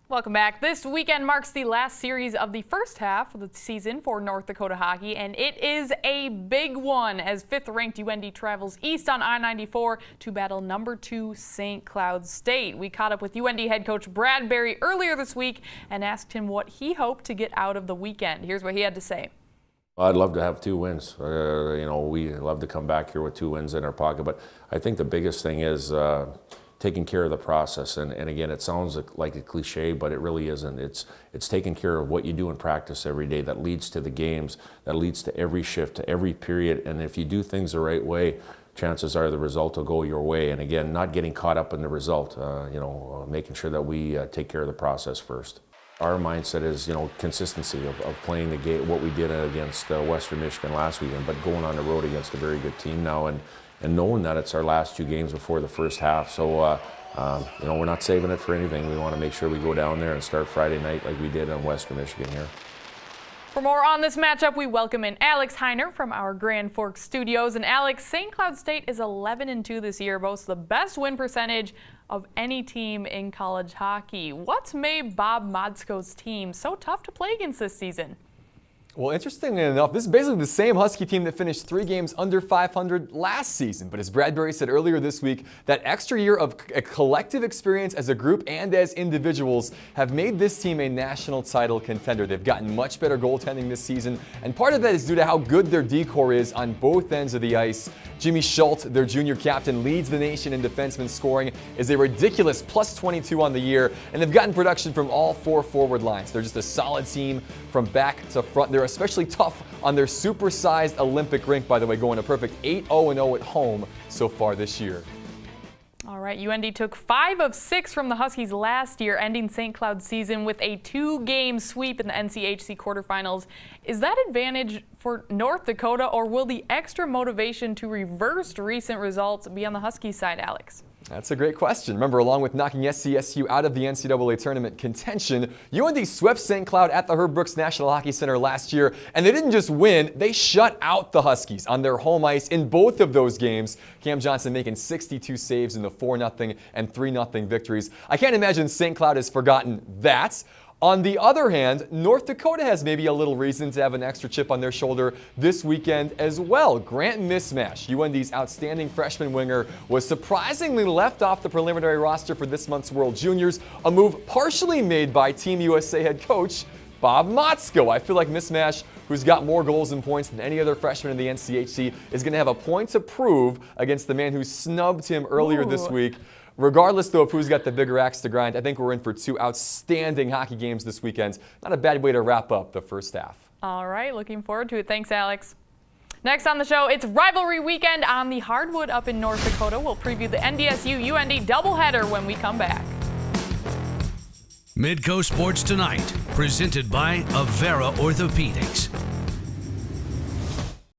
Welcome back. This weekend marks the last series of the first half of the season for North Dakota hockey, and it is a big one as 5th-ranked UND travels east on I-94 to battle number 2 St. Cloud State. We caught up with UND head coach Brad Berry earlier this week and asked him what he hoped to get out of the weekend. Here's what he had to say. I'd love to have 2 wins. We love to come back here with 2 wins in our pocket, but I think the biggest thing is taking care of the process, and again, it sounds like a cliche, but it really isn't. It's taking care of what you do in practice every day that leads to the games, that leads to every shift, to every period, and if you do things the right way, chances are the result will go your way. And again, not getting caught up in the result, making sure that we take care of the process first. Our mindset is, consistency of playing the game, what we did against Western Michigan last weekend, but going on the road against a very good team now, and knowing that it's our last 2 games before the first half. So, we're not saving it for anything. We want to make sure we go down there and start Friday night like we did in Western Michigan here. For more on this matchup, we welcome in Alex Heinert from our Grand Forks studios. And Alex, St. Cloud State is 11-2 this year, boasts the best win percentage of any team in college hockey. What's made Bob Motzko's team so tough to play against this season? Well, interestingly enough, this is basically the same Husky team that finished 3 games under 500 last season. But as Brad Berry said earlier this week, that extra year of a collective experience as a group and as individuals have made this team a national title contender. They've gotten much better goaltending this season, and part of that is due to how good their D-core is on both ends of the ice. Jimmy Schultz, their junior captain, leads the nation in defenseman scoring, is a ridiculous plus 22 on the year, and they've gotten production from all 4 forward lines. They're just a solid team from back to front. They're especially tough on their supersized Olympic rink, by the way, going a perfect 8-0-0 at home so far this year. All right, UND took 5 of 6 from the Huskies last year, ending St. Cloud's season with a 2-game sweep in the NCHC quarterfinals. Is that advantage for North Dakota, or will the extra motivation to reverse recent results be on the Husky side, Alex? That's a great question. Remember, along with knocking SCSU out of the NCAA tournament contention, UND swept St. Cloud at the Herb Brooks National Hockey Center last year, and they didn't just win, they shut out the Huskies on their home ice in both of those games. Cam Johnson making 62 saves in the 4-0 and 3-0 victories. I can't imagine St. Cloud has forgotten that. On the other hand, North Dakota has maybe a little reason to have an extra chip on their shoulder this weekend as well. Grant Mismash, UND's outstanding freshman winger, was surprisingly left off the preliminary roster for this month's World Juniors, a move partially made by Team USA head coach Bob Motzko. I feel like Mismash, who's got more goals and points than any other freshman in the NCHC, is going to have a point to prove against the man who snubbed him earlier this week. Regardless, though, of who's got the bigger axe to grind, I think we're in for 2 outstanding hockey games this weekend. Not a bad way to wrap up the first half. All right, looking forward to it. Thanks, Alex. Next on the show, it's rivalry weekend on the hardwood up in North Dakota. We'll preview the NDSU-UND doubleheader when we come back. Midco Sports Tonight, presented by Avera Orthopedics.